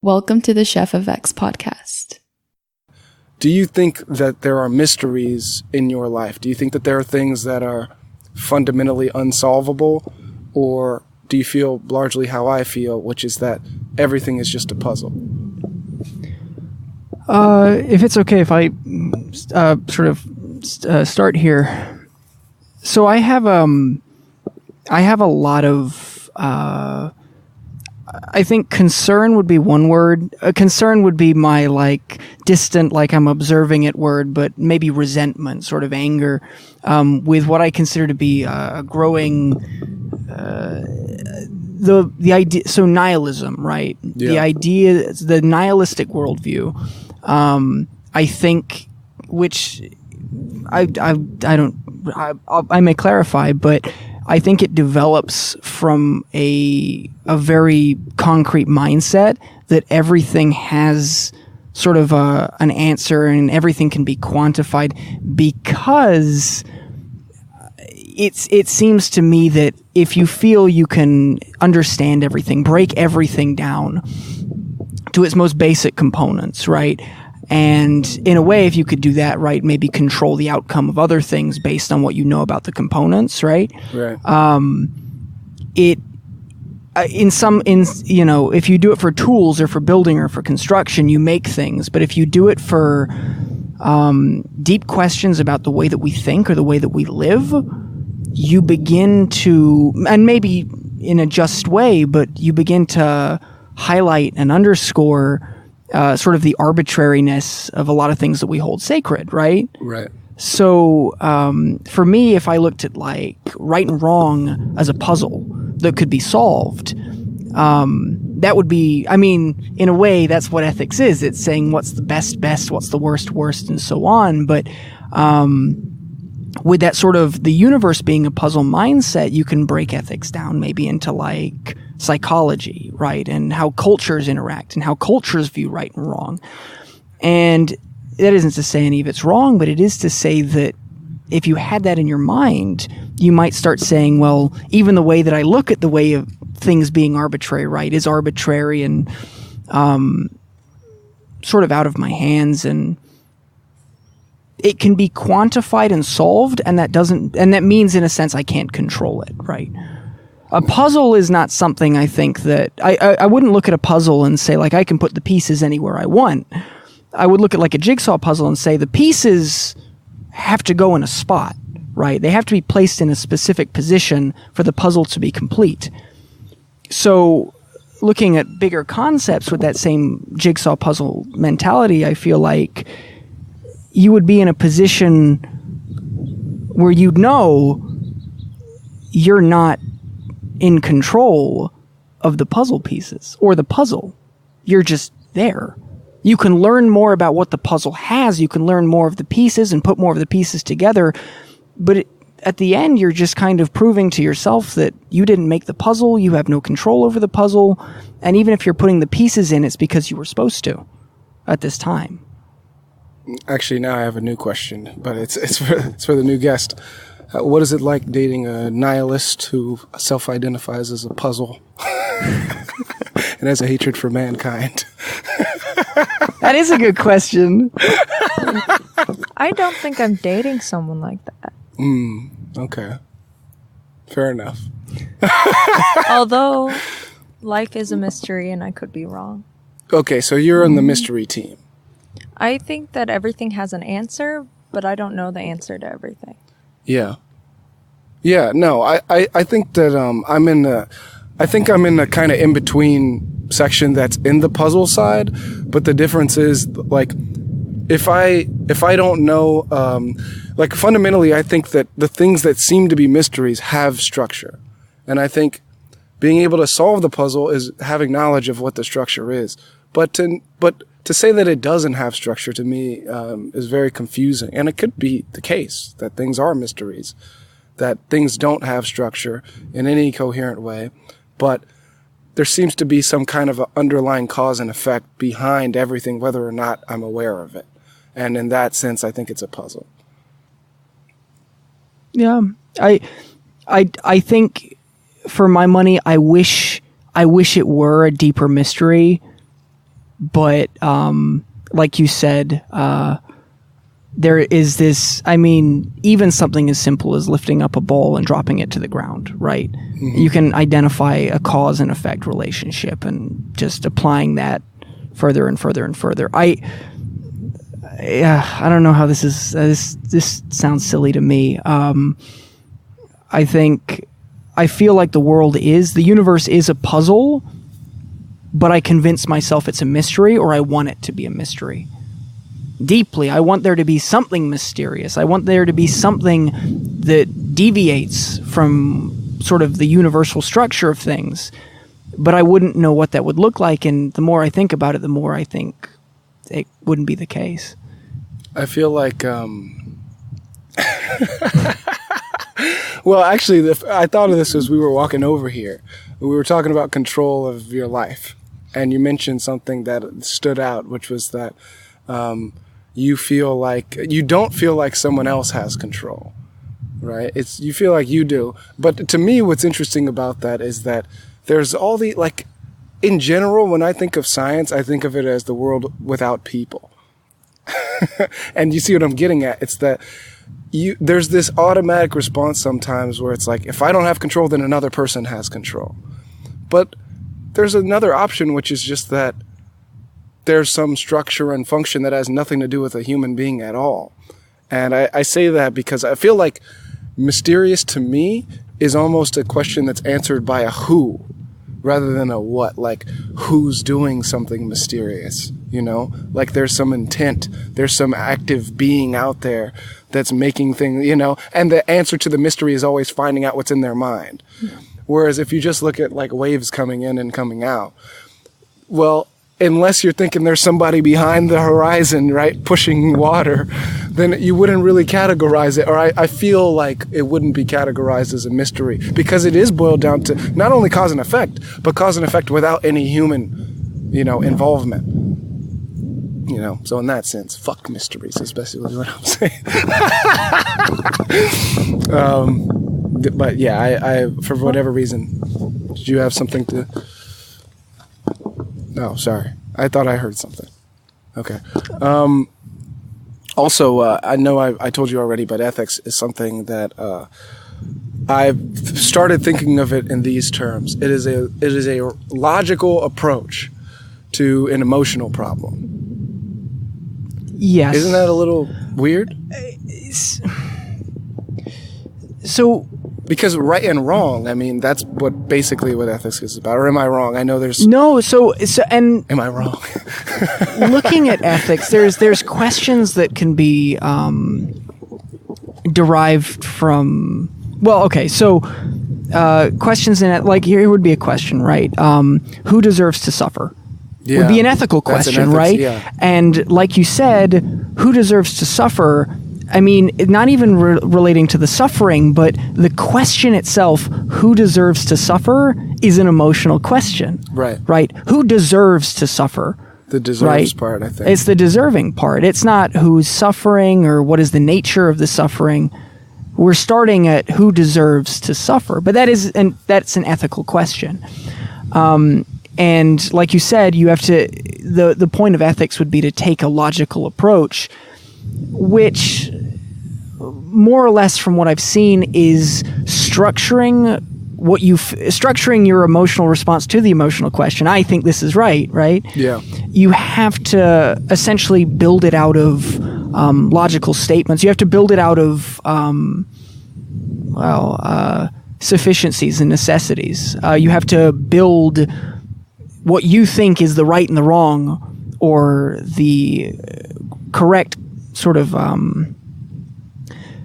Welcome to the Chefofx podcast. Do you think that there are mysteries in your life? Do you think that there are things that are fundamentally unsolvable? Or do you feel largely how I feel, which is that everything is just a puzzle? If it's okay if I start here. So I have a lot of I think concern would be one word. Concern would be my distant, I'm observing it word, but maybe resentment, sort of anger, with what I consider to be a growing the idea. So nihilism, right? Yeah. The idea, the nihilistic worldview. I think, which I may clarify, but I think it develops from a very concrete mindset that everything has sort of an answer and everything can be quantified, because it seems to me that if you feel you can understand everything, break everything down to its most basic components, right? And in a way, if you could do that, right, maybe control the outcome of other things based on what you know about the components, right? Right. If you do it for tools or for building or for construction, you make things. But if you do it for deep questions about the way that we think or the way that we live, you begin to, and maybe in a just way, but you begin to highlight and underscore sort of the arbitrariness of a lot of things that we hold sacred, right? Right. So for me, if I looked at right and wrong as a puzzle that could be solved, that would be, in a way, that's what ethics is. It's saying what's the best, what's the worst, and so on. But with that sort of the universe being a puzzle mindset, you can break ethics down maybe into psychology, right? And how cultures interact and how cultures view right and wrong. And that isn't to say any of it's wrong, but it is to say that if you had that in your mind, you might start saying, well, even the way that I look at the way of things being arbitrary, right, is arbitrary and sort of out of my hands, and it can be quantified and solved, and that means in a sense I can't control it, right? A puzzle is not something I think that I wouldn't look at a puzzle and say I can put the pieces anywhere I want. I would look at a jigsaw puzzle and say the pieces have to go in a spot, right? They have to be placed in a specific position for the puzzle to be complete. So looking at bigger concepts with that same jigsaw puzzle mentality, I feel like you would be in a position where you'd know you're not in control of the puzzle pieces or the puzzle. You're just there. You can learn more about what the puzzle has. You can learn more of the pieces and put more of the pieces together. But at the end, you're just kind of proving to yourself that you didn't make the puzzle. You have no control over the puzzle. And even if you're putting the pieces in, it's because you were supposed to at this time. Actually, now I have a new question, but it's for the new guest. What is it like dating a nihilist who self-identifies as a puzzle and has a hatred for mankind? That is a good question. I don't think I'm dating someone like that. Okay. Fair enough. Although, life is a mystery and I could be wrong. Okay, so you're on the mystery team. I think that everything has an answer, but I don't know the answer to everything. Yeah. Yeah, no, I think that I'm in the kind of in-between section that's in the puzzle side, but the difference is if I don't know, fundamentally I think that the things that seem to be mysteries have structure. And I think being able to solve the puzzle is having knowledge of what the structure is. But to say that it doesn't have structure to me is very confusing. And it could be the case that things are mysteries, that things don't have structure in any coherent way, but there seems to be some kind of an underlying cause and effect behind everything, whether or not I'm aware of it. And in that sense, I think it's a puzzle. Yeah, I think for my money, I wish it were a deeper mystery. but like you said, there is this, I mean, even something as simple as lifting up a ball and dropping it to the ground, right? Mm-hmm. You can identify a cause and effect relationship and just applying that further and further and further. I don't know how this is, this sounds silly to me. I feel like the universe is a puzzle, but I convince myself it's a mystery, or I want it to be a mystery. Deeply, I want there to be something mysterious. I want there to be something that deviates from sort of the universal structure of things, but I wouldn't know what that would look like, and the more I think about it, the more I think it wouldn't be the case. I feel like, well, actually, I thought of this as we were walking over here. We were talking about control of your life, and you mentioned something that stood out, which was that you don't feel like someone else has control, right? You feel like you do. But to me, what's interesting about that is that there's all the, like, in general, when I think of science, I think of it as the world without people. And you see what I'm getting at? It's that there's this automatic response sometimes where it's like, if I don't have control, then another person has control. But there's another option, which is just that there's some structure and function that has nothing to do with a human being at all. And I say that because I feel like mysterious to me is almost a question that's answered by a who rather than a what. Like, who's doing something mysterious, you know? Like, there's some intent, there's some active being out there that's making things, you know? And the answer to the mystery is always finding out what's in their mind. Whereas if you just look at, like, waves coming in and coming out, well, unless you're thinking there's somebody behind the horizon, right, pushing water, then you wouldn't really categorize it. Or I feel like it wouldn't be categorized as a mystery, because it is boiled down to not only cause and effect, but cause and effect without any human, you know, involvement. You know, so in that sense, fuck mysteries is basically what I'm saying. But yeah, I for whatever reason, did you have something to... No, sorry. I thought I heard something. Okay. Also, I know I told you already, but ethics is something that I've started thinking of it in these terms. It is a logical approach to an emotional problem. Yes. Isn't that a little weird? So... Because right and wrong, I mean, that's basically what ethics is about. Or am I wrong? I know there's... No, so and... Am I wrong? Looking at ethics, there's questions that can be derived from... Well, okay, so questions in it, like here would be a question, right? Who deserves to suffer? Yeah, would be an ethical question, right? Yeah. And like you said, who deserves to suffer... I mean, not even relating to the suffering, but the question itself, who deserves to suffer, is an emotional question. Right. Right? Who deserves to suffer? The deserves part, I think. It's the deserving part. It's not who's suffering or what is the nature of the suffering. We're starting at who deserves to suffer. But that's an ethical question. And like you said, you have to... The point of ethics would be to take a logical approach, which more or less from what I've seen is structuring your emotional response to the emotional question. I think this is right? Yeah. You have to essentially build it out of logical statements. You have to build it out of sufficiencies and necessities. You have to build what you think is the right and the wrong, or the correct sort of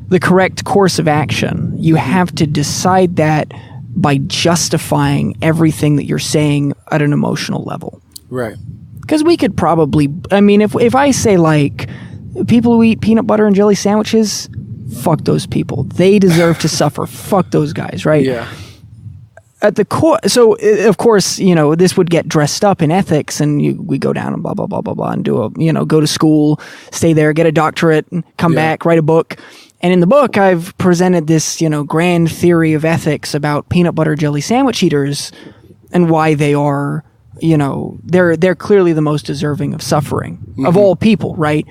the correct course of action. You have to decide that by justifying everything that you're saying at an emotional level. Right. Because we could probably, I mean, if I say, like, people who eat peanut butter and jelly sandwiches, fuck those people. They deserve to suffer. Fuck those guys, right? Yeah. At the core, so of course, you know, this would get dressed up in ethics, and we go down and blah blah blah blah blah, and go to school, stay there, get a doctorate, and come back, write a book. And in the book, I've presented this, grand theory of ethics about peanut butter jelly sandwich eaters and why they are they're clearly the most deserving of suffering of all people, right?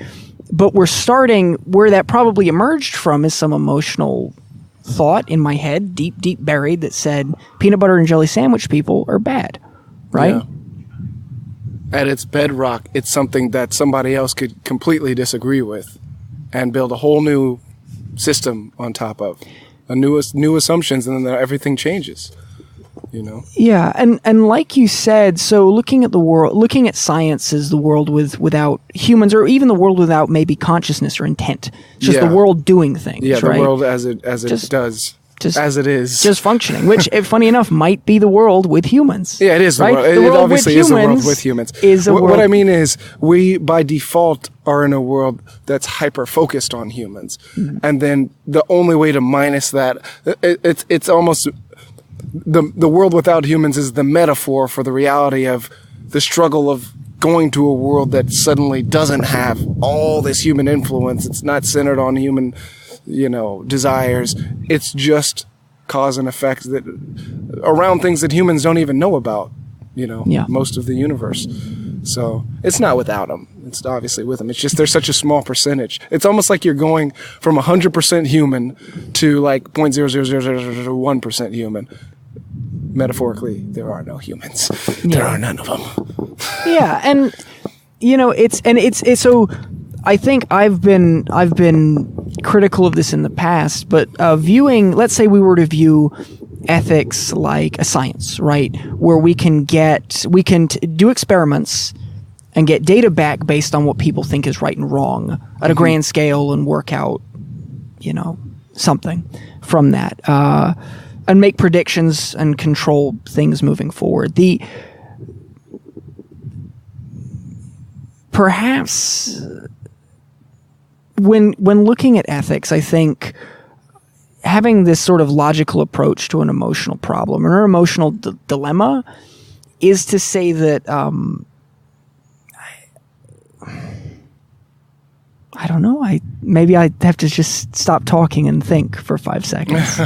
But we're starting where that probably emerged from is some emotional thought in my head, deep buried, that said peanut butter and jelly sandwich people are bad, right? Yeah. At its bedrock, it's something that somebody else could completely disagree with and build a whole new system on top of new assumptions, and then everything changes. Yeah, and like you said, so looking at the world, looking at science as the world without humans, or even the world without maybe consciousness or intent, just the world doing things. Yeah, right? The world as it does, as it is, just functioning. Which, funny enough, might be the world with humans. Yeah, it is the right? world. The It world obviously with is the world humans with humans. Is a world. What I mean is, we by default are in a world that's hyper focused on humans, and then the only way to minus that, it's almost. The world without humans is the metaphor for the reality of the struggle of going to a world that suddenly doesn't have all this human influence. It's not centered on human, desires. It's just cause and effect that around things that humans don't even know about, most of the universe. So it's not without them. It's obviously with them. It's just there's such a small percentage. It's almost like you're going from 100% human to like 0.00001% human. Metaphorically, there are no humans. There are none of them. Yeah, and it's so. I think I've been critical of this in the past, but viewing, let's say we were to view ethics like a science, right, where we can do experiments and get data back based on what people think is right and wrong at a grand scale and work out, something from that. And make predictions and control things moving forward. Perhaps when looking at ethics, I think having this sort of logical approach to an emotional problem or an emotional dilemma is to say that I don't know. Maybe I have to just stop talking and think for 5 seconds.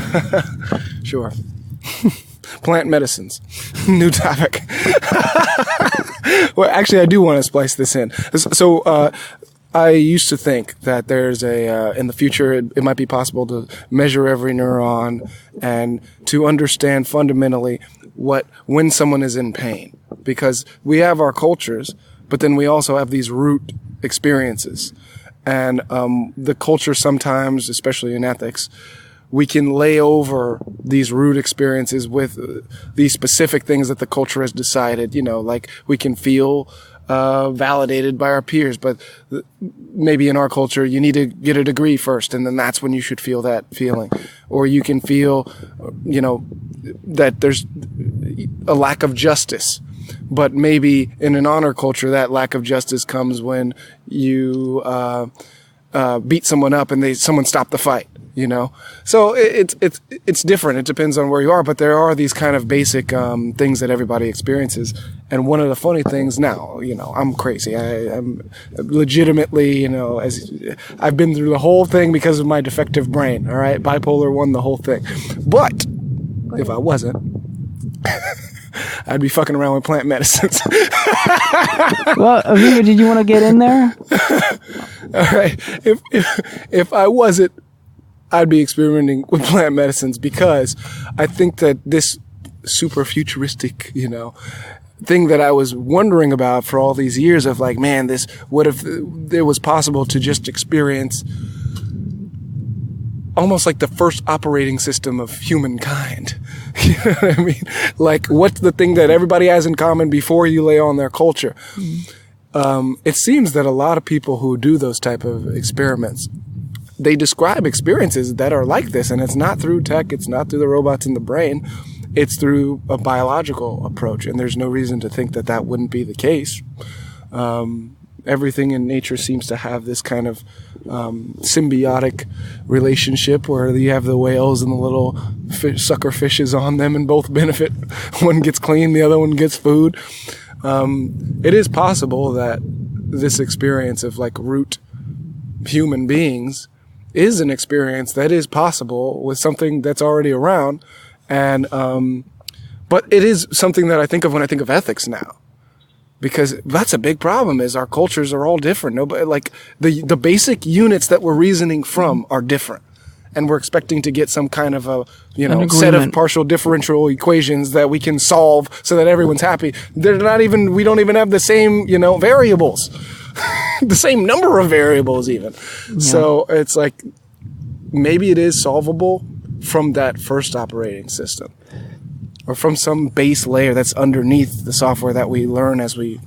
Sure. Plant medicines. New topic. Well, actually, I do want to splice this in. So, I used to think that there's in the future, it might be possible to measure every neuron and to understand fundamentally when someone is in pain. Because we have our cultures, but then we also have these root experiences. And the culture sometimes, especially in ethics, we can lay over these root experiences with these specific things that the culture has decided, like we can feel validated by our peers, but maybe in our culture, you need to get a degree first, and then that's when you should feel that feeling. Or you can feel, that there's a lack of justice. But maybe in an honor culture, that lack of justice comes when you beat someone up and someone stopped the fight. So it's different. It depends on where you are, but there are these kind of basic things that everybody experiences. And one of the funny things now, I'm crazy. I'm legitimately, as I've been through the whole thing because of my defective brain. All right, bipolar 1, the whole thing. But if I wasn't. I'd be fucking around with plant medicines. Well, Aviva, did you want to get in there? All right. If I wasn't, I'd be experimenting with plant medicines because I think that this super futuristic, thing that I was wondering about for all these years of like, man, what if it was possible to just experience almost like the first operating system of humankind. You know what I mean? Like, what's the thing that everybody has in common before you lay on their culture? It seems that a lot of people who do those type of experiments, they describe experiences that are like this, and it's not through tech, it's not through the robots in the brain, it's through a biological approach, and there's no reason to think that that wouldn't be the case. Everything in nature seems to have this kind of symbiotic relationship where you have the whales and the little sucker fishes on them and both benefit. One gets clean, the other one gets food. It is possible that this experience of like root human beings is an experience that is possible with something that's already around. And but it is something that I think of when I think of ethics now. because that's a big problem. Is our cultures are all different. Nobody, like the basic units that we're reasoning from are different, and we're expecting to get some kind of a set of partial differential equations that we can solve so that everyone's happy. They're not even. We don't even have the same variables, the same number of variables even. Yeah. So it's like maybe it is solvable from that first operating system, or from some base layer that's underneath the software that we learn as we.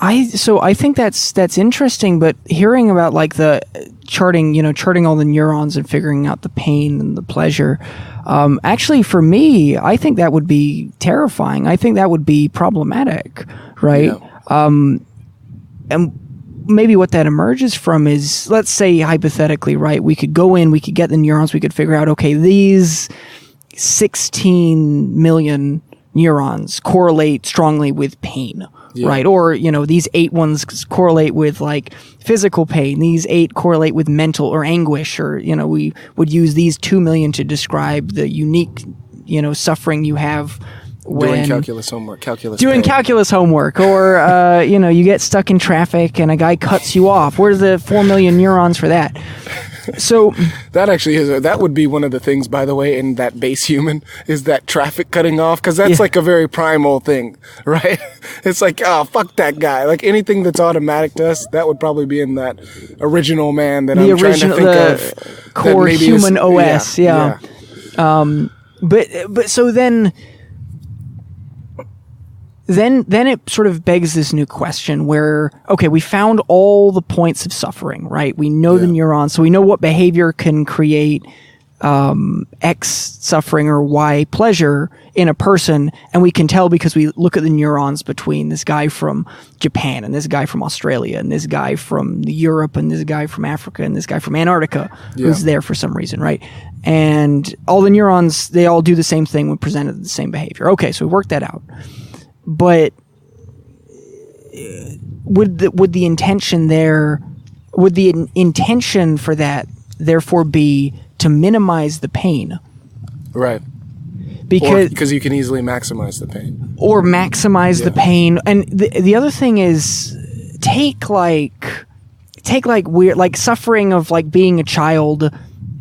I think that's interesting, but hearing about like the charting all the neurons and figuring out the pain and the pleasure, actually for me, I think that would be terrifying. I think that would be problematic, right? Yeah. And maybe what that emerges from is, let's say hypothetically, right, we could go in, we could get the neurons, we could figure out, okay, these 16 million neurons correlate strongly with pain. Yeah. Right. Or, these 8 ones correlate with like physical pain. These 8 correlate with mental or anguish, or, we would use these 2 million to describe the unique, suffering you have when doing calculus homework, or, you get stuck in traffic and a guy cuts you off. Where's the 4 million neurons for that? So that actually that would be one of the things, by the way, in that base human, is that traffic cutting off, because that's like a very primal thing, right? It's like, oh, fuck that guy. Like anything that's automatic to us, that would probably be in that original man that I'm trying to think of. Core human OS, yeah. But so then it sort of begs this new question where, okay, we found all the points of suffering, right? We know the neurons, so we know what behavior can create X suffering or Y pleasure in a person, and we can tell because we look at the neurons between this guy from Japan and this guy from Australia and this guy from Europe and this guy from Africa and this guy from Antarctica who's there for some reason, right? And all the neurons, they all do the same thing when presented the same behavior. Okay, so we worked that out. But would the intention for that therefore be to minimize the pain? Right. Because you can easily maximize the pain. Or maximize the pain. And the other thing is take like weird, like suffering of like being a child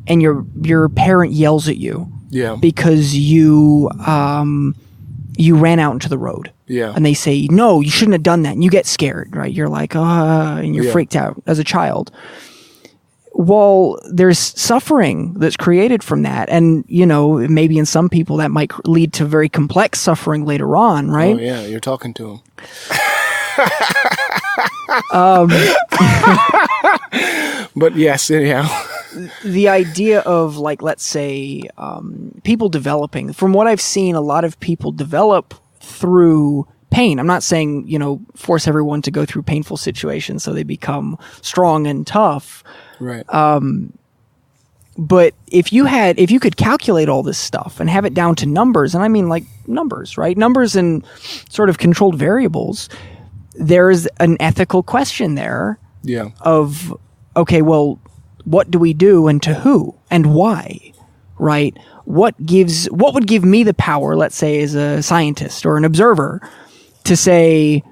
and your parent yells at you. Yeah. Because you ran out into the road. Yeah. And they say, no, you shouldn't have done that. And you get scared, right? You're like, and you're freaked out as a child. Well, there's suffering that's created from that. And, maybe in some people that might lead to very complex suffering later on, right? Oh, yeah. You're talking to him. But yes, anyhow. The idea of, like, let's say, people developing, from what I've seen, a lot of people develop through pain. I'm not saying, force everyone to go through painful situations so they become strong and tough. Right. But if you could calculate all this stuff and have it down to numbers, and I mean like numbers, right? Numbers and sort of controlled variables, there's an ethical question there. Yeah. Of, okay, well, what do we do and to who and why, right? What would give me the power, let's say as a scientist or an observer, to say,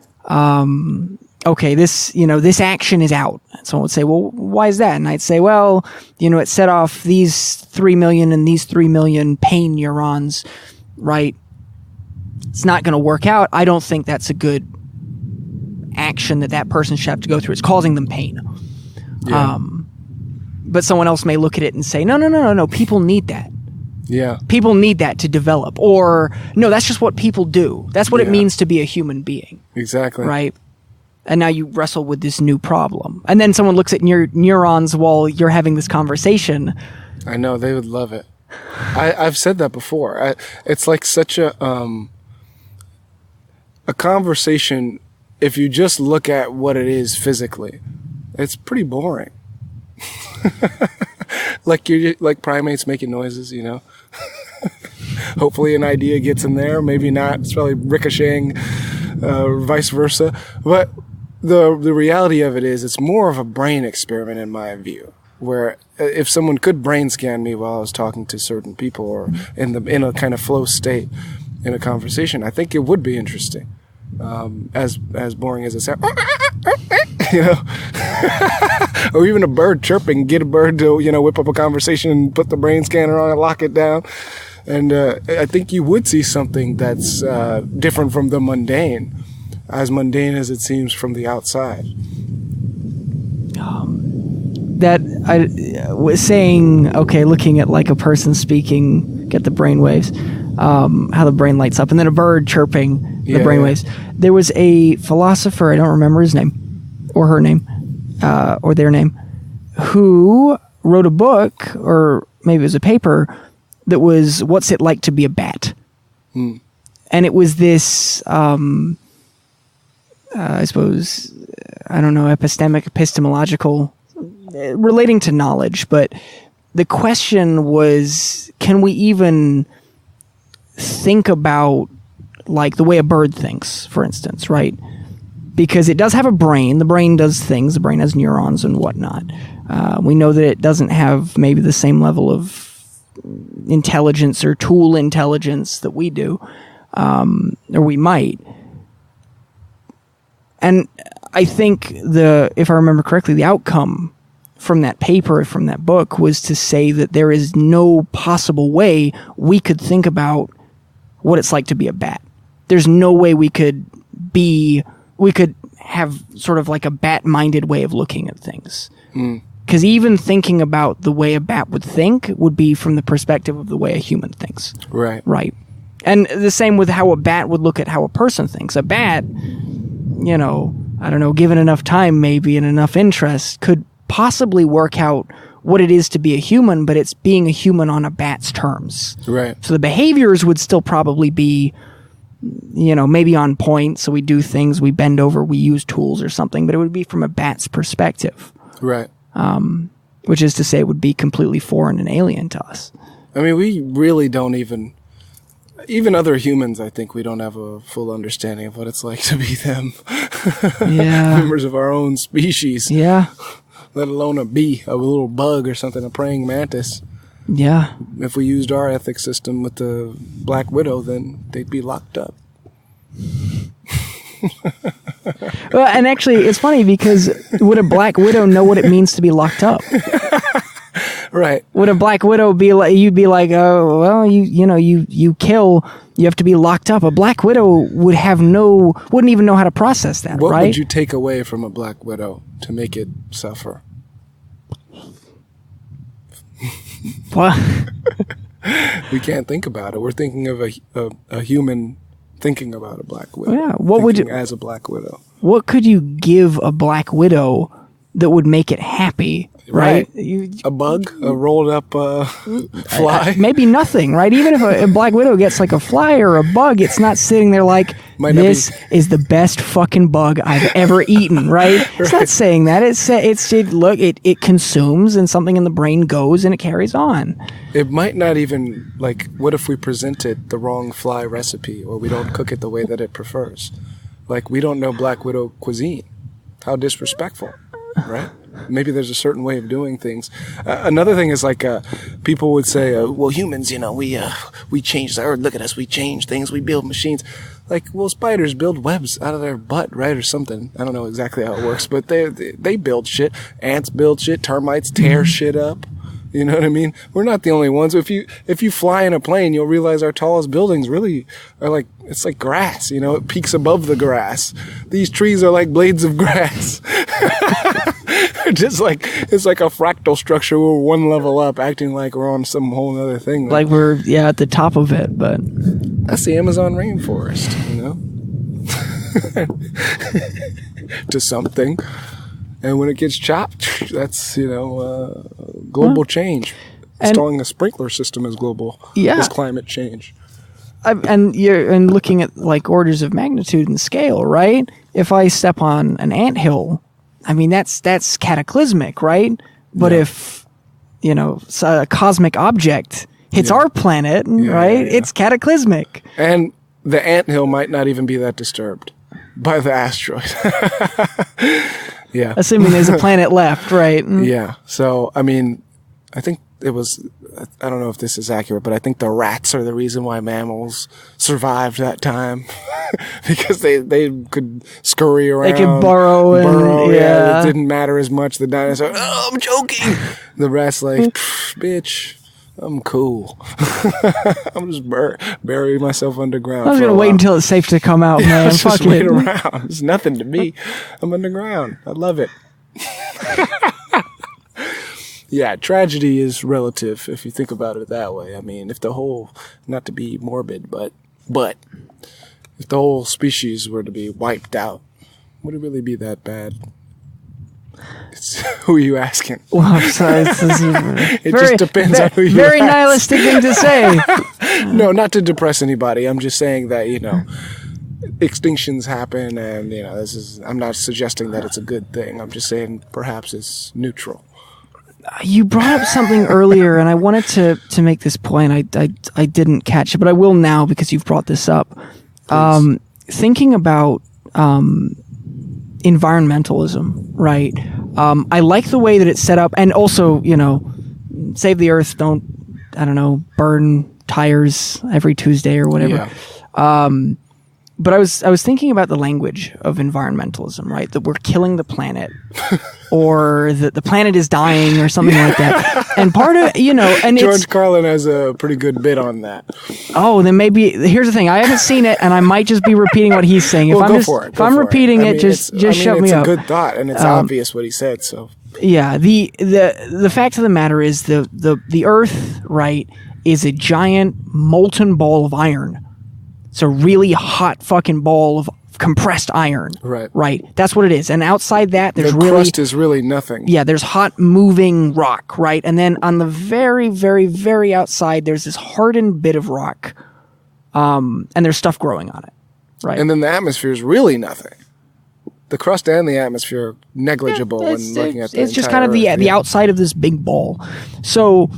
okay, this action is out. And someone would say, well, why is that? And I'd say, well, it set off these 3 million and these 3 million pain neurons, right? It's not going to work out. I don't think that's a good action that person should have to go through. It's causing them pain. Yeah. But someone else may look at it and say, no, people need that. Yeah. People need that to develop. Or, no, that's just what people do. That's what it means to be a human being. Exactly. Right? And now you wrestle with this new problem. And then someone looks at your neurons while you're having this conversation. I know, they would love it. I've said that before. It's like such a conversation, if you just look at what it is physically, it's pretty boring. like primates making noises, Hopefully an idea gets in there, maybe not. It's probably ricocheting, vice versa. But the reality of it is, it's more of a brain experiment in my view, where if someone could brain scan me while I was talking to certain people or in a kind of flow state in a conversation, I think it would be interesting. as boring as it sounds, you know, or even a bird chirping, get a bird to, you know, whip up a conversation and put the brain scanner on it, lock it down. And I think you would see something that's different from the mundane as it seems from the outside. That I was saying, okay, looking at like a person speaking, get the brain waves, how the brain lights up, and then a bird chirping, the brain waves. There was a philosopher, I don't remember his name, or her name, or their name, who wrote a book, or maybe it was a paper, that was What's It Like to Be a Bat? And it was this, I suppose, I don't know, epistemological, relating to knowledge, but the question was, can we even think about like the way a bird thinks, for instance, right? Because it does have a brain. The brain does things. The brain has neurons and whatnot. We know that it doesn't have maybe the same level of intelligence or tool intelligence that we do, or we might. And I think if I remember correctly, the outcome from that paper, from that book, was to say that there is no possible way we could think about what it's like to be a bat. There's no way we could have sort of like a bat-minded way of looking at things. Because even thinking about the way a bat would think would be from the perspective of the way a human thinks. Right. Right. And the same with how a bat would look at how a person thinks. A bat, you know, I don't know, given enough time maybe and enough interest, could possibly work out what it is to be a human, but it's being a human on a bat's terms. Right. So the behaviors would still probably be, you know, maybe on point. So we do things, we bend over, we use tools or something, but it would be from a bat's perspective. Right. Which is to say it would be completely foreign and alien to us. I mean, we really don't even other humans, I think we don't have a full understanding of what it's like to be them. Yeah. Members of our own species. Yeah. Let alone a bee, a little bug or something, a praying mantis. Yeah. If we used our ethics system with the Black Widow, then they'd be locked up. Well, and actually, it's funny because would a Black Widow know what it means to be locked up? Right. Would a Black Widow be like, you'd be like, oh, well, you kill, you have to be locked up. A Black Widow wouldn't even know how to process that, What right? would you take away from a Black Widow to make it suffer? Well, We can't think about it. We're thinking of a human thinking about a Black Widow. Yeah. What would you, as a Black Widow? what could you give a Black Widow that would make it happy? Right? A bug? A rolled up fly? Maybe nothing, right? Even if a Black Widow gets like a fly or a bug, it's not sitting there like, this is the best fucking bug I've ever eaten, right? It's not saying that. It consumes and something in the brain goes and it carries on. It might not even, like, what if we present it the wrong fly recipe or we don't cook it the way that it prefers? Like, we don't know Black Widow cuisine. How disrespectful, right? Maybe there's a certain way of doing things. Another thing is like people would say, well, humans, you know, we change the earth. Look at us. We change things. We build machines. Like, well, spiders build webs out of their butt, right? Or something. I don't know exactly how it works, but they build shit. Ants build shit. Termites tear shit up. You know what I mean? We're not the only ones. If you fly in a plane, you'll realize our tallest buildings really are like, it's like grass, you know, it peaks above the grass. These trees are like blades of grass. Just like, it's like a fractal structure. We're one level up, acting like we're on some whole other thing. Like we're, at the top of it, but. That's the Amazon rainforest, you know? To something. And when it gets chopped, that's, global change. Installing a sprinkler system is global. Yeah. Is climate change. And looking at like orders of magnitude and scale, right? If I step on an anthill, I mean, that's cataclysmic, right? But if, a cosmic object hits our planet, right? It's cataclysmic. And the anthill might not even be that disturbed by the asteroid. Yeah. Assuming there's a planet left, right? Yeah. So, I mean, I think it was I don't know if this is accurate, but I think the rats are the reason why mammals survived that time because they could scurry around. They could burrow. Yeah, it didn't matter as much. The dinosaur, oh, I'm joking. The rat's like, bitch, I'm cool. I'm just burying myself underground. I was going to wait until it's safe to come out, man. Just Fuck wait it. around. It's nothing to me. I'm underground. I love it. Yeah, tragedy is relative if you think about it that way. I mean, if the whole, not to be morbid, but if the whole species were to be wiped out, would it really be that bad? Who are you asking? Well, so it just depends on who you Very ask. nihilistic thing to say. No, not to depress anybody. I'm just saying that, extinctions happen and, I'm not suggesting that it's a good thing. I'm just saying perhaps it's neutral. You brought up something earlier, and I wanted to make this point. I didn't catch it, but I will now because you've brought this up. Thinking about environmentalism, right? I like the way that it's set up, and also, save the earth. Don't burn tires every Tuesday or whatever. Yeah. But I was thinking about the language of environmentalism, right? That we're killing the planet, or that the planet is dying, or something like that. And part of and George Carlin has a pretty good bit on that. Oh, then maybe here's the thing. I haven't seen it, and I might just be repeating what he's saying. If If I'm repeating it, just shut me up. It's a good thought, and it's obvious what he said. So yeah, the fact of the matter is the Earth, right, is a giant molten ball of iron. It's a really hot fucking ball of compressed iron. Right. That's what it is. And outside that, there's the crust is really nothing. Yeah, there's hot moving rock, right? And then on the very, very, very outside, there's this hardened bit of rock, and there's stuff growing on it, right? And then the atmosphere is really nothing. The crust and the atmosphere are negligible when looking at the it's just kind of Earth, the outside of this big ball. So,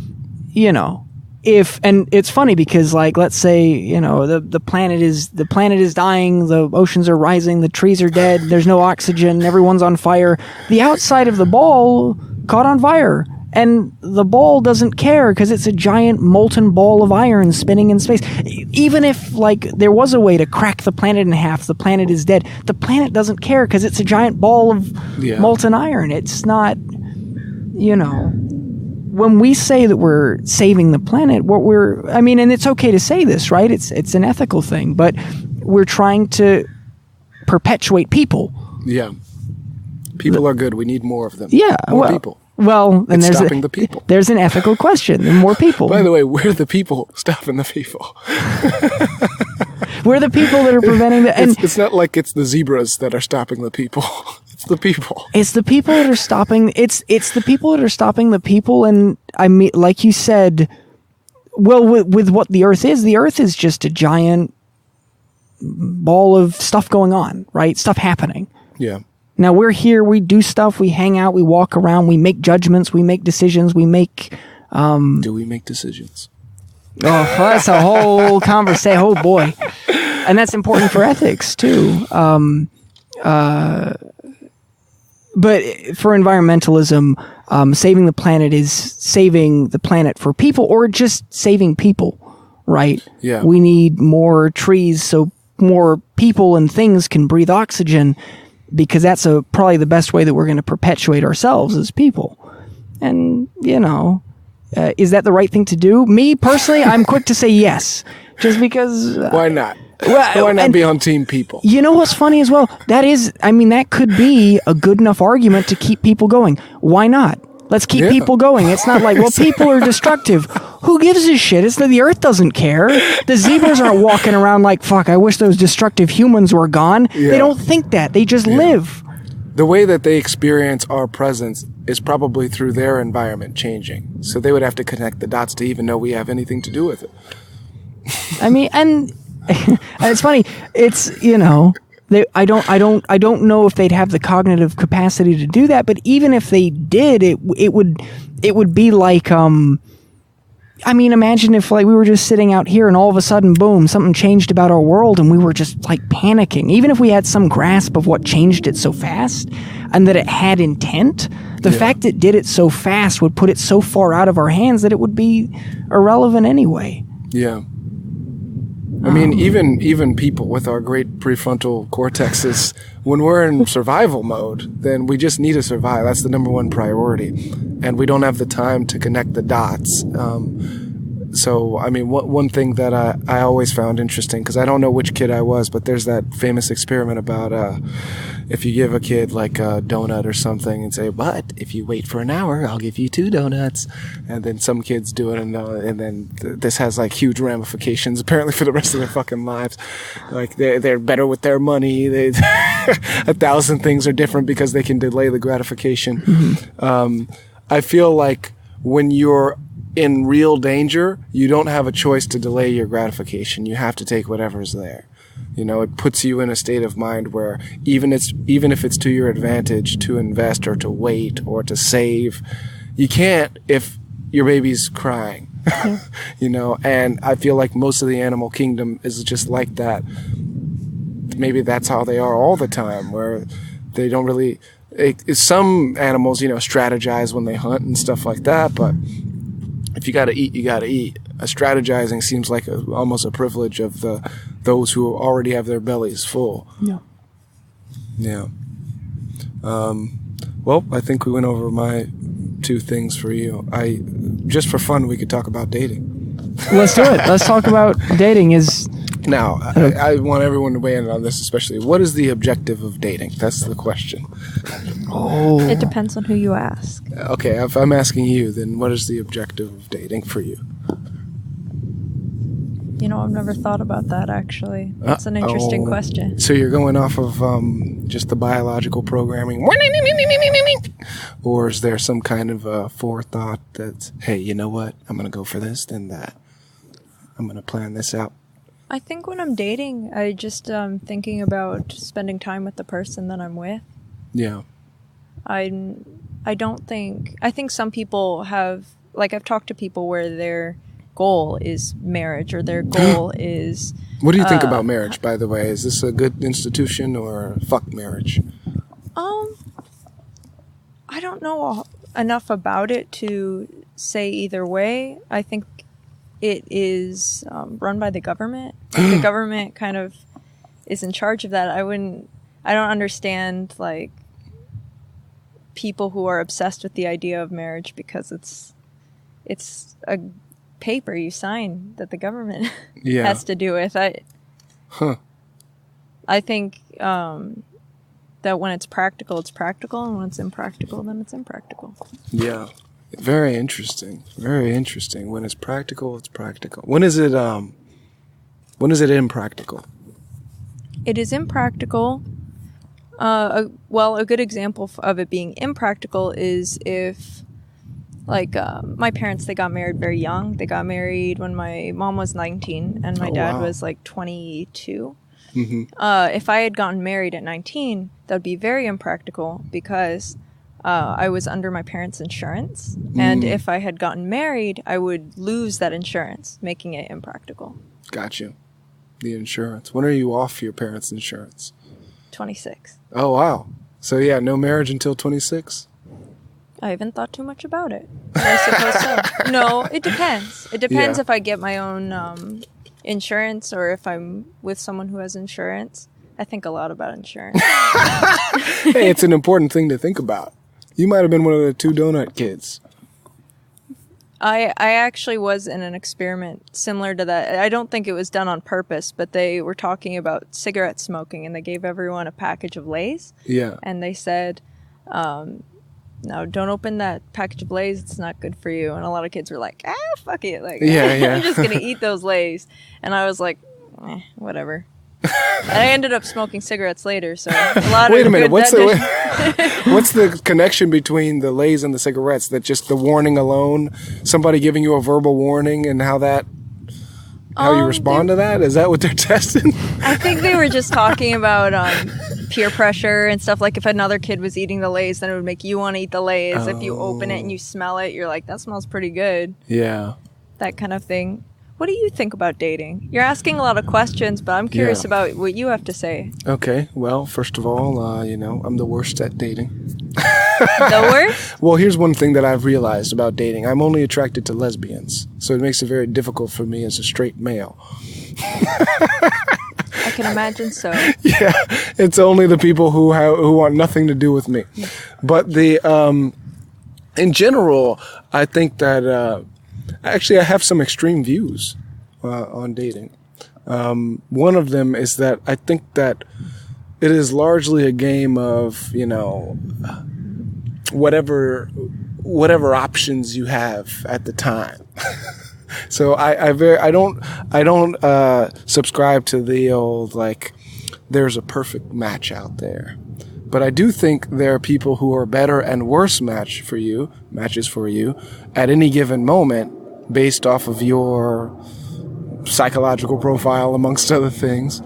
and it's funny because, like, let's say the planet is dying, the oceans are rising, the trees are dead, there's no oxygen, everyone's on fire. The outside of the ball caught on fire, and the ball doesn't care because it's a giant molten ball of iron spinning in space. Even if there was a way to crack the planet in half, the planet is dead. The planet doesn't care because it's a giant ball of molten iron. It's not, when we say that we're saving the planet, and it's okay to say this, right? It's an ethical thing, but we're trying to perpetuate people. Yeah. People are good. We need more of them. Yeah. More people. Well, then it's stopping the people. There's an ethical question. There are more people. By the way, we're the people stopping the people. We're the people that are preventing the... And it's not like it's the zebras that are stopping the people. It's the people. It's the people that are stopping... It's the people that are stopping the people, and I mean, like you said, well, with what the Earth is just a giant ball of stuff going on, right? Stuff happening. Yeah. Now, we're here, we do stuff, we hang out, we walk around, we make judgments, we make decisions, we make... Do we make decisions? Oh, that's a whole conversation. Oh, boy. And that's important for ethics, too. But for environmentalism, saving the planet is saving the planet for people, or just saving people, right? Yeah. We need more trees so more people and things can breathe oxygen, because that's probably the best way that we're going to perpetuate ourselves as people. And, is that the right thing to do? Me, personally, I'm quick to say yes. Just because... Why not? Why not be on team people? You know what's funny as well? That could be a good enough argument to keep people going. Why not? Let's keep people going. It's not like, well, people are destructive. Who gives a shit? It's that the Earth doesn't care. The zebras aren't walking around like, fuck, I wish those destructive humans were gone. Yeah. They don't think that. They just live. The way that they experience our presence is probably through their environment changing. So they would have to connect the dots to even know we have anything to do with it. And it's funny. It's, I don't know if they'd have the cognitive capacity to do that, but even if they did, it would be like, I mean, imagine if like we were just sitting out here and all of a sudden, boom, something changed about our world and we were just like panicking. Even if we had some grasp of what changed it so fast and that it had intent, the fact it did it so fast would put it so far out of our hands that it would be irrelevant anyway. Yeah. I mean, even people with our great prefrontal cortexes, when we're in survival mode, then we just need to survive. That's the number one priority. And we don't have the time to connect the dots. So, I mean, one thing that I always found interesting, because I don't know which kid I was, but there's that famous experiment about if you give a kid like a donut or something and say, but if you wait for an hour, I'll give you 2 donuts. And then some kids do it, and then this has like huge ramifications apparently for the rest of their fucking lives. Like they're better with their money. They 1,000 things are different because they can delay the gratification. Mm-hmm. I feel like when you're in real danger, you don't have a choice to delay your gratification. You have to take whatever's there. You know, it puts you in a state of mind where even if it's to your advantage to invest or to wait or to save, you can't if your baby's crying. You know, and I feel like most of the animal kingdom is just like that. Maybe that's how they are all the time, where they don't really... some animals, you know, strategize when they hunt and stuff like that, but if you gotta eat, you gotta eat. Strategizing seems like almost a privilege of those who already have their bellies full. Yeah. Yeah. Well, I think we went over my 2 things for you. Just for fun, we could talk about dating. Let's do it. Let's talk about dating. Now, I want everyone to weigh in on this, especially. What is the objective of dating? That's the question. Oh. It depends on who you ask. Okay, if I'm asking you, then what is the objective of dating for you? You know, I've never thought about that, actually. That's an interesting question. So you're going off of just the biological programming? Or is there some kind of forethought that's, hey, you know what? I'm going to go for this, then that. I'm going to plan this out. I think when I'm dating, I just thinking about spending time with the person that I'm with. Yeah. I think some people have, like, I've talked to people where their goal is marriage or their goal is... What do you think about marriage, by the way? Is this a good institution or fuck marriage? I don't know enough about it to say either way. I think it is run by the government. The government kind of is in charge of that. I don't understand, like, people who are obsessed with the idea of marriage because it's a paper you sign that the government has to do with. I think that when it's practical, and when it's impractical, then it's impractical. Yeah. Very interesting. Very interesting. When it's practical, it's practical. When is it impractical? It is impractical. A good example of it being impractical is if, like, my parents, they got married very young. They got married when my mom was 19 and my dad was like 22. Mm-hmm. If I had gotten married at 19, that would be very impractical because I was under my parents' insurance. And if I had gotten married, I would lose that insurance, making it impractical. Got you. The insurance. When are you off your parents' insurance? 26. Oh, wow. So, yeah, no marriage until 26? I haven't thought too much about it. I suppose so. No, it depends. It depends if I get my own insurance or if I'm with someone who has insurance. I think a lot about insurance. Hey, it's an important thing to think about. You might have been one of the 2 donut kids. I actually was in an experiment similar to that. I don't think it was done on purpose, but they were talking about cigarette smoking, and they gave everyone a package of Lay's. Yeah. And they said, no, don't open that package of Lay's. It's not good for you. And a lot of kids were like, fuck it. Like, I'm just going to eat those Lay's. And I was like, whatever. And I ended up smoking cigarettes later, so a lot Wait of a minute, what's the connection between the Lay's and the cigarettes? That just the warning alone, somebody giving you a verbal warning, and how you respond to that? Is that what they're testing? I think they were just talking about peer pressure and stuff. Like if another kid was eating the Lay's, then it would make you want to eat the Lay's. If you open it and you smell it, you're like, that smells pretty good. Yeah. that kind of thing. What do you think about dating? You're asking a lot of questions, but I'm curious about what you have to say. Okay, well, first of all, I'm the worst at dating. The worst? Well, here's one thing that I've realized about dating. I'm only attracted to lesbians, so it makes it very difficult for me as a straight male. I can imagine so. Yeah, it's only the people who want nothing to do with me. But in general, I think that actually I have some extreme views on dating. One of them is that I think that it is largely a game of, whatever options you have at the time. So I don't subscribe to the old, like, there's a perfect match out there. But I do think there are people who are better and worse matches for you at any given moment based off of your psychological profile, amongst other things.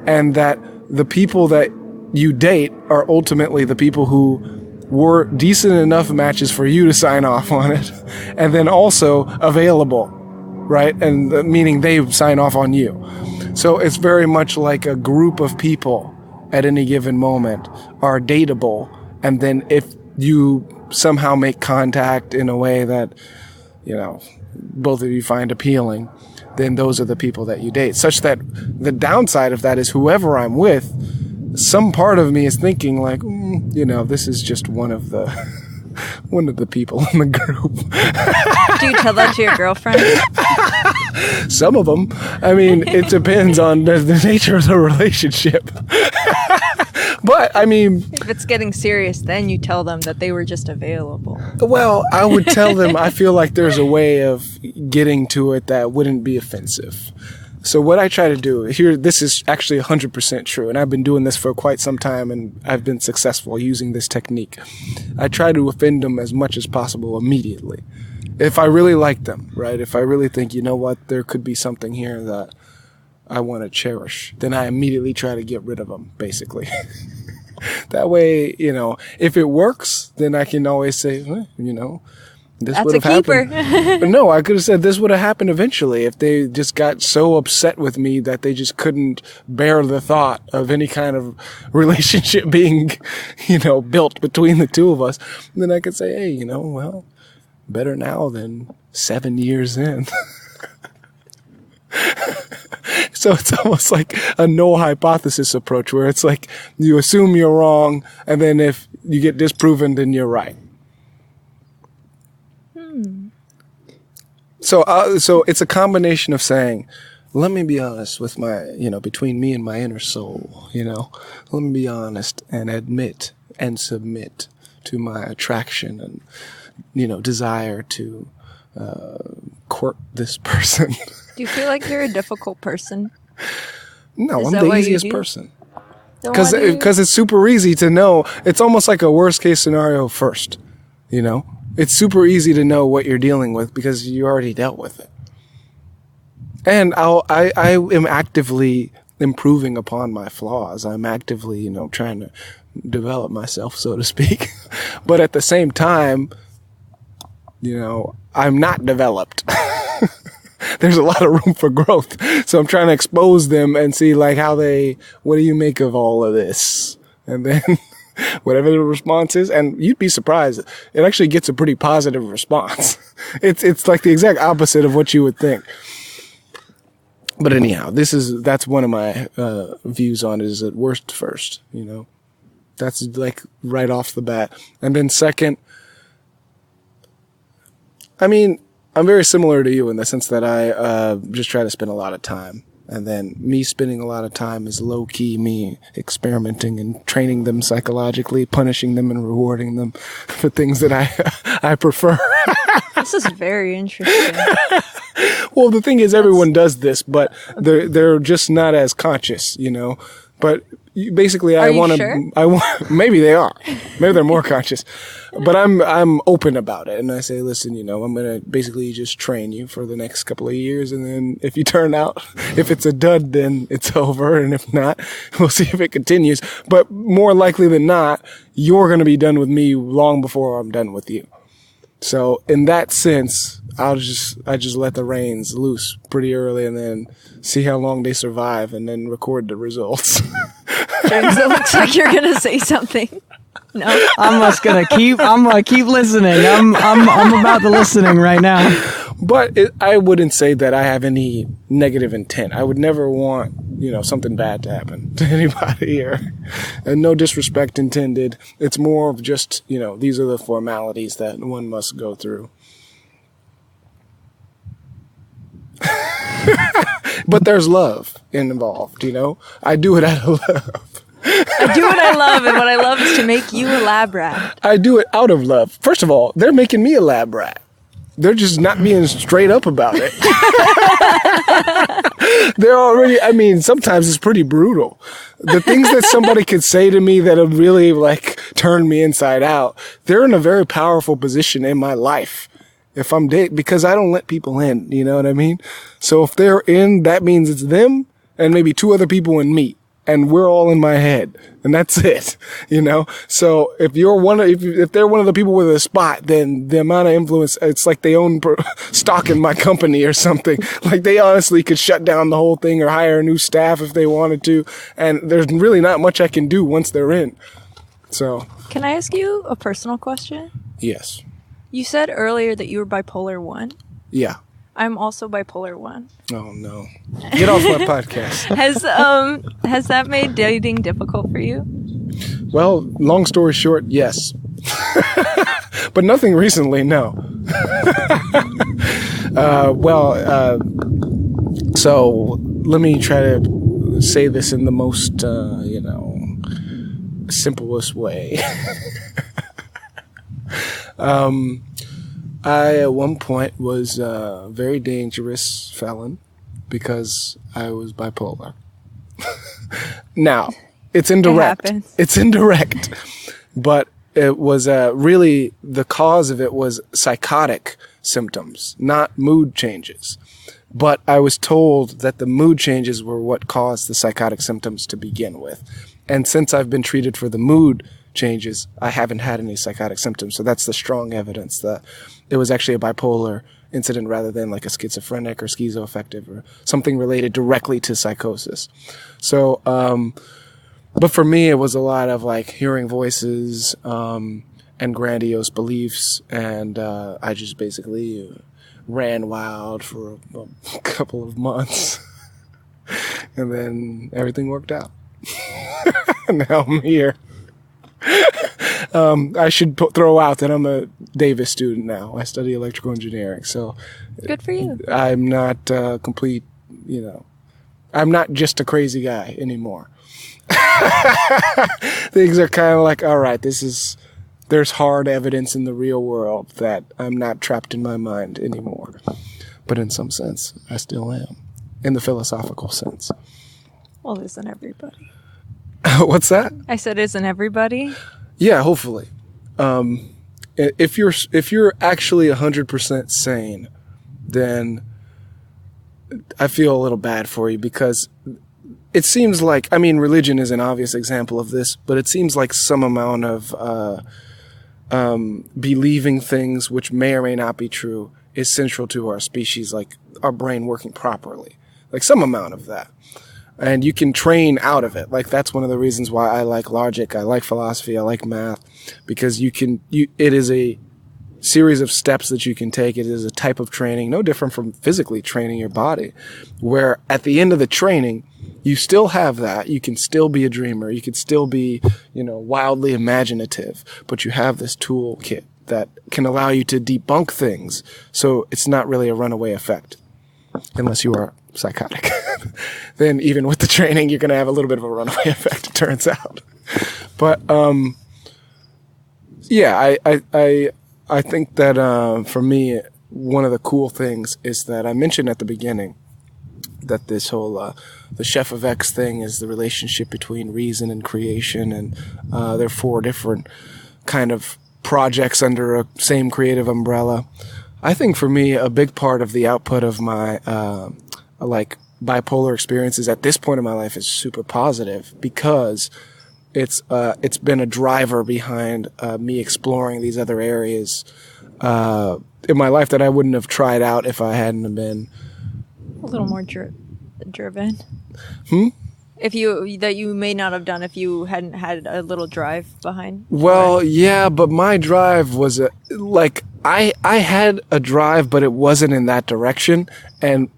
And that the people that you date are ultimately the people who were decent enough matches for you to sign off on it, and then also available, right? And meaning they sign off on you. So it's very much like a group of people at any given moment are dateable, and then if you somehow make contact in a way that, both of you find appealing, then those are the people that you date. Such that the downside of that is whoever I'm with, some part of me is thinking like, this is just one of the people in the group. Do you tell that to your girlfriend? Some of them. I mean, it depends on the nature of the relationship. But, I mean... If it's getting serious, then you tell them that they were just available. Well, I would tell them I feel like there's a way of getting to it that wouldn't be offensive. So what I try to do here, this is actually 100% true, and I've been doing this for quite some time, and I've been successful using this technique. I try to offend them as much as possible immediately. If I really like them, right? If I really think, there could be something here that I want to cherish, then I immediately try to get rid of them, basically. That way, if it works, then I can always say, this That's would have a keeper. happened. But no, I could have said this would have happened eventually if they just got so upset with me that they just couldn't bear the thought of any kind of relationship being, built between the two of us. And then I could say, hey, better now than 7 years in. So it's almost like a no hypothesis approach where it's like you assume you're wrong, and then if you get disproven, then you're right. So it's a combination of saying, let me be honest with my, between me and my inner soul, let me be honest and admit and submit to my attraction and, desire to court this person. Do you feel like you're a difficult person? No, Is I'm that the why you easiest do? person. Then why do you- Because it's super easy to know. It's almost like a worst case scenario first, It's super easy to know what you're dealing with because you already dealt with it. And I am actively improving upon my flaws. I'm actively, trying to develop myself, so to speak. But at the same time, I'm not developed. There's a lot of room for growth. So I'm trying to expose them and see like what do you make of all of this? And then whatever the response is, and you'd be surprised, it actually gets a pretty positive response. It's like the exact opposite of what you would think. But anyhow, that's one of my views on it, is at worst first, That's like right off the bat. And then second, I mean, I'm very similar to you in the sense that I just try to spend a lot of time. And then me spending a lot of time is low-key me experimenting and training them psychologically, punishing them and rewarding them for things that I prefer. This is very interesting. Well, the thing is, everyone does this, but they're just not as conscious, But basically, Are you sure? I want. Maybe they are. Maybe they're more conscious. But I'm open about it, and I say, listen, I'm gonna basically just train you for the next couple of years, and then if you turn out, if it's a dud, then it's over, and if not, we'll see if it continues. But more likely than not, you're gonna be done with me long before I'm done with you. So in that sense, I just let the reins loose pretty early and then see how long they survive and then record the results. James, it looks like you're gonna say something. No, I'm gonna keep listening. I'm about to listening right now. But I wouldn't say that I have any negative intent. I would never want, something bad to happen to anybody here. And no disrespect intended. It's more of just, these are the formalities that one must go through. But there's love involved, I do it out of love. I do what I love, and what I love is to make you a lab rat. I do it out of love. First of all, they're making me a lab rat. They're just not being straight up about it. They're already, sometimes it's pretty brutal. The things that somebody could say to me that have really turned me inside out, they're in a very powerful position in my life. If I'm because I don't let people in, you know what I mean? So if they're in, that means it's them and maybe two other people and me. And we're all in my head, and that's it, So if if they're one of the people with a spot, then the amount of influence, it's like they own stock in my company or something. Like they honestly could shut down the whole thing or hire new staff if they wanted to. And there's really not much I can do once they're in. So. Can I ask you a personal question? Yes. You said earlier that you were bipolar 1. Yeah. I'm also bipolar 1. Oh no. Get off my podcast. Has that made dating difficult for you? Well, long story short, yes. But nothing recently, no. So let me try to say this in the most, simplest way. I, at one point, was a very dangerous felon because I was bipolar. Now, it's indirect. It's indirect. But it was really, the cause of it was psychotic symptoms, not mood changes. But I was told that the mood changes were what caused the psychotic symptoms to begin with. And since I've been treated for the mood changes, I haven't had any psychotic symptoms. So that's the strong evidence that it was actually a bipolar incident rather than like a schizophrenic or schizoaffective or something related directly to psychosis. So, but for me, it was a lot of hearing voices, and grandiose beliefs. And, I just basically ran wild for a couple of months and then everything worked out. Now I'm here. I should throw out that I'm a Davis student now. I study electrical engineering, so good for you. I'm not complete, I'm not just a crazy guy anymore. Things are kind of all right, there's hard evidence in the real world that I'm not trapped in my mind anymore. But in some sense, I still am, in the philosophical sense. Well, isn't everybody? What's that? I said, isn't everybody? Yeah, hopefully. If you're actually 100% sane, then I feel a little bad for you because it seems like, religion is an obvious example of this, but it seems like some amount of believing things which may or may not be true is central to our species, like our brain working properly. Like some amount of that. And you can train out of it. That's one of the reasons why I like logic, I like philosophy, I like math, because it is a series of steps that you can take. It is a type of training, no different from physically training your body, where at the end of the training, you still have that. You can still be a dreamer. You can still be, wildly imaginative, but you have this toolkit that can allow you to debunk things. So it's not really a runaway effect, unless you are psychotic. Then even with the training, you're going to have a little bit of a runaway effect, it turns out. But, yeah, I think that, for me, one of the cool things is that I mentioned at the beginning that this whole, the Chefofx thing is the relationship between reason and creation. And, there are 4 different kind of projects under a same creative umbrella. I think for me, a big part of the output of my, bipolar experiences at this point in my life is super positive because it's been a driver behind me exploring these other areas in my life that I wouldn't have tried out if I hadn't have been A little more driven. That you may not have done if you hadn't had a little drive behind. Well, yeah, but my drive was I had a drive, but it wasn't in that direction. And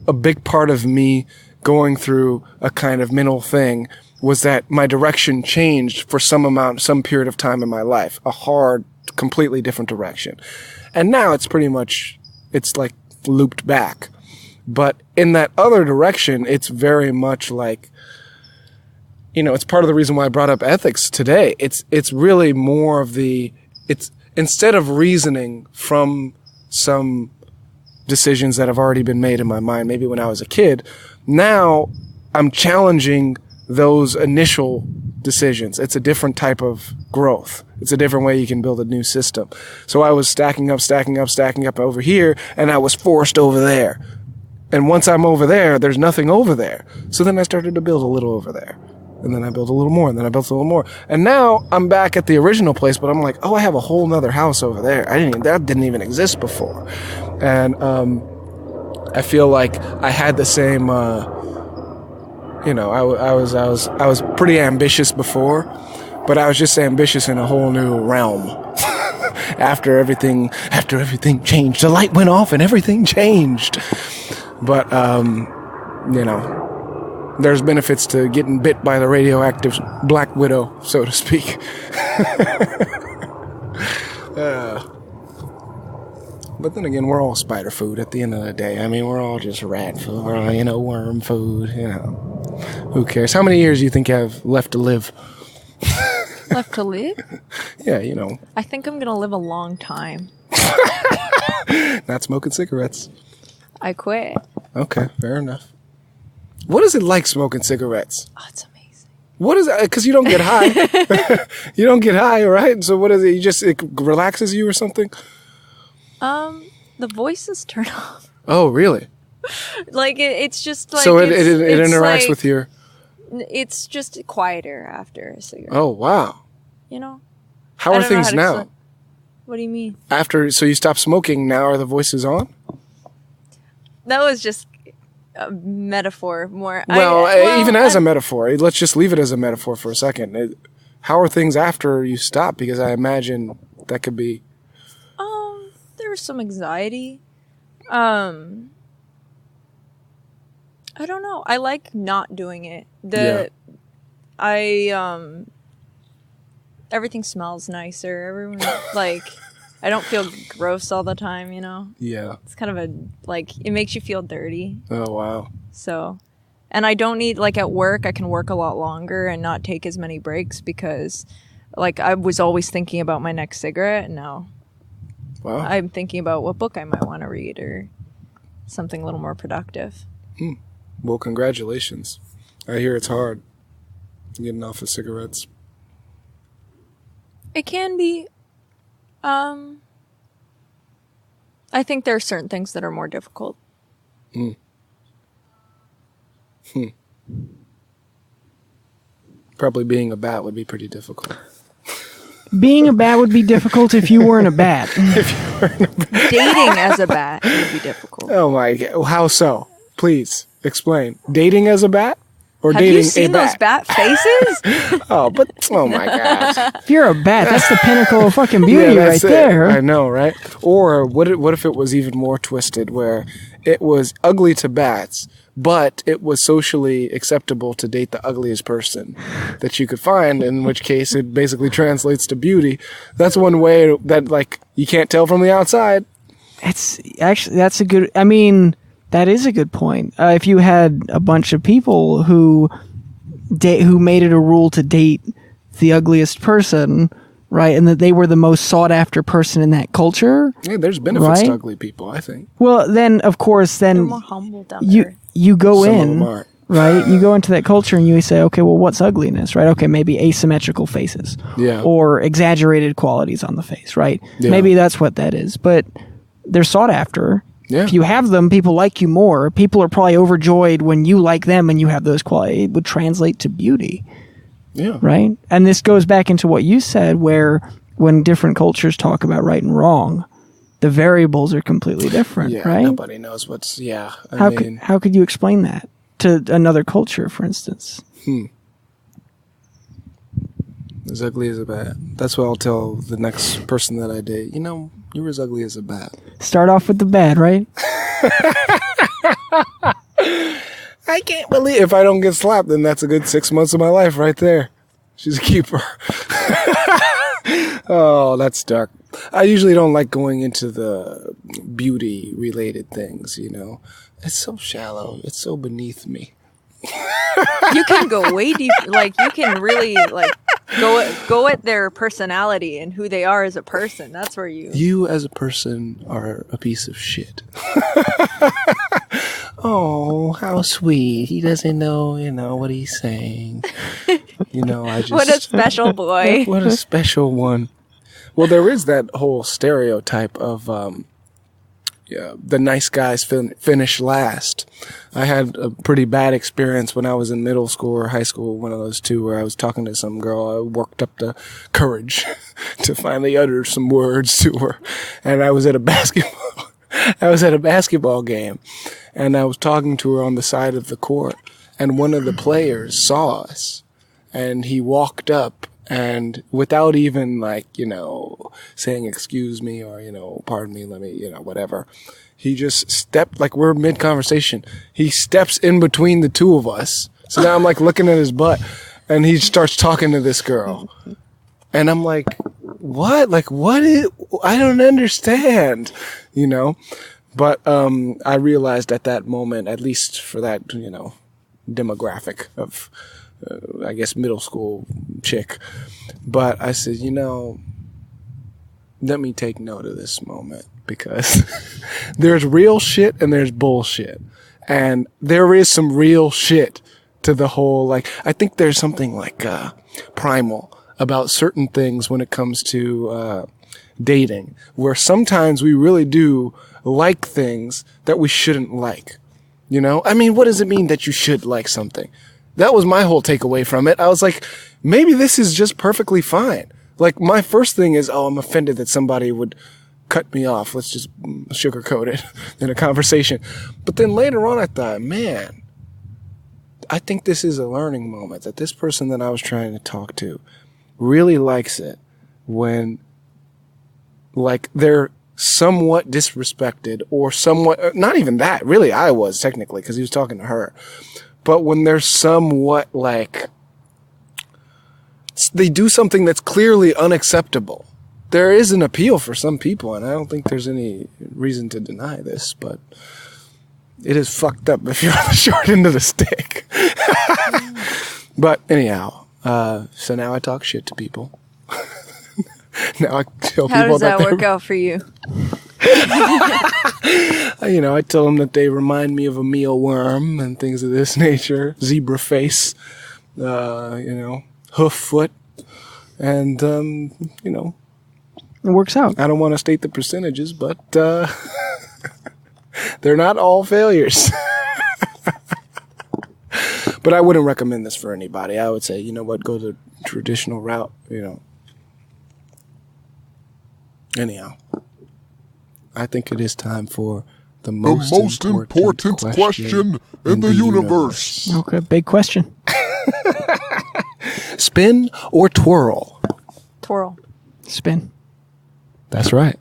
a big part of me going through a kind of mental thing was that my direction changed for some period of time in my life, a hard, completely different direction. And now it's like looped back. But in that other direction, it's very much like, it's part of the reason why I brought up ethics today. It's really more of it's instead of reasoning from some decisions that have already been made in my mind, maybe when I was a kid, now I'm challenging those initial decisions. It's a different type of growth. It's a different way you can build a new system. So I was stacking up over here, and I was forced over there. And once I'm over there, there's nothing over there. So then I started to build a little over there. And then I built a little more, and then I built a little more. And now I'm back at the original place, but I'm like, oh, I have a whole nother house over there. That didn't even exist before. And I feel like I had the same, I was pretty ambitious before, but I was just ambitious in a whole new realm. After everything changed, the light went off and everything changed. But, there's benefits to getting bit by the radioactive black widow, so to speak. But then again, we're all spider food at the end of the day. I mean, we're all just rat food, we're all, worm food, Who cares? How many years do you think you have left to live? Left to live? Yeah, I think I'm going to live a long time. Not smoking cigarettes. I quit. Okay, fair enough. What is it like smoking cigarettes? Oh, it's amazing. What is it? Because you don't get high. You don't get high, right? So what is it? It relaxes you or something? The voices turn off. Oh, really? It's just like... So it interacts with your... It's just quieter after a cigarette. Oh, wow. How are things now? What do you mean? So you stopped smoking, now are the voices on? That was just a metaphor more. Even as a metaphor, let's just leave it as a metaphor for a second. How are things after you stop? Because I imagine that could be... There was some anxiety. I don't know. I like not doing it. Everything smells nicer. Everyone I don't feel gross all the time, Yeah. It's kind of it makes you feel dirty. Oh, wow. So, and I don't need, at work, I can work a lot longer and not take as many breaks because, I was always thinking about my next cigarette, and now I'm thinking about what book I might want to read or something a little more productive. Well, congratulations. I hear it's hard getting off of cigarettes. It can be. I think there are certain things that are more difficult. Probably being a bat would be pretty difficult. Being a bat would be difficult if you weren't a bat. Dating as a bat would be difficult. Oh my God. How so? Please explain. Dating as a bat? Or Have dating you seen those bat faces? Oh my gosh. If you're a bat, that's the pinnacle of fucking beauty right there. I know, right? Or what if it was even more twisted, where it was ugly to bats, but it was socially acceptable to date the ugliest person that you could find, in which case it basically translates to beauty. That's one way that you can't tell from the outside. That's a good... That is a good point. If you had a bunch of people who made it a rule to date the ugliest person, right, and that they were the most sought after person in that culture, yeah, there's benefits to ugly people, I think. Well, then of course, they're more humble down there. You go Some in, of them are. right? You go into that culture and you say, okay, well, what's ugliness, right? Okay, maybe asymmetrical faces, or exaggerated qualities on the face, right? Yeah. Maybe that's what that is, but they're sought after. Yeah. If you have them, people like you more. People are probably overjoyed when you like them and you have those qualities. It would translate to beauty. Yeah. Right? And this goes back into what you said, where when different cultures talk about right and wrong, the variables are completely different, Yeah, right? nobody knows what's. Yeah, How could you explain that to another culture, for instance? As ugly as a bat. That's what I'll tell the next person that I date. You're as ugly as a bat. Start off with the bad, right? I can't believe if I don't get slapped, then that's a good 6 months of my life right there. She's a keeper. Oh, that's dark. I usually don't like going into the beauty related things, It's so shallow. It's so beneath me. You can go way deep. Like, you can really, like, go at their personality and who they are as a person. That's where You as a person are a piece of shit. Oh, how sweet. He doesn't know, what he's saying. What a special boy. What a special one. Well, there is that whole stereotype of the nice guys finish last. I had a pretty bad experience when I was in middle school or high school, one of those two, where I was talking to some girl. I worked up the courage to finally utter some words to her. And I was at a basketball game, and I was talking to her on the side of the court, and one of the players saw us, and he walked up, and without even saying excuse me or, pardon me, let me, whatever, he just stepped, like we're mid conversation. He steps in between the two of us. So now I'm like looking at his butt, and he starts talking to this girl. And I'm like, what? Like, I don't understand, But I realized at that moment, at least for that, demographic of, I guess, middle school chick. But I said, let me take note of this moment, because there's real shit and there's bullshit. And there is some real shit to the whole, I think there's something primal about certain things when it comes to dating, where sometimes we really do like things that we shouldn't like. What does it mean that you should like something? That was my whole takeaway from it. I was like, maybe this is just perfectly fine. Like, my first thing is, I'm offended that somebody would cut me off. Let's just sugarcoat it in a conversation. But then later on, I thought, man, I think this is a learning moment, that this person that I was trying to talk to really likes it when, they're somewhat disrespected or somewhat, not even that, really I was technically, because he was talking to her. But when they're somewhat they do something that's clearly unacceptable, there is an appeal for some people, and I don't think there's any reason to deny this, but it is fucked up if you're on the short end of the stick. But anyhow, so now I talk shit to people. Now I tell How people does that work out for you? I tell them that they remind me of a mealworm and things of this nature. Zebra face, hoof foot, and, It works out. I don't want to state the percentages, but they're not all failures. But I wouldn't recommend this for anybody. I would say, go the traditional route, Anyhow, I think it is time for the most important question in the universe. Okay, big question. Spin or twirl? Twirl. Spin. That's right.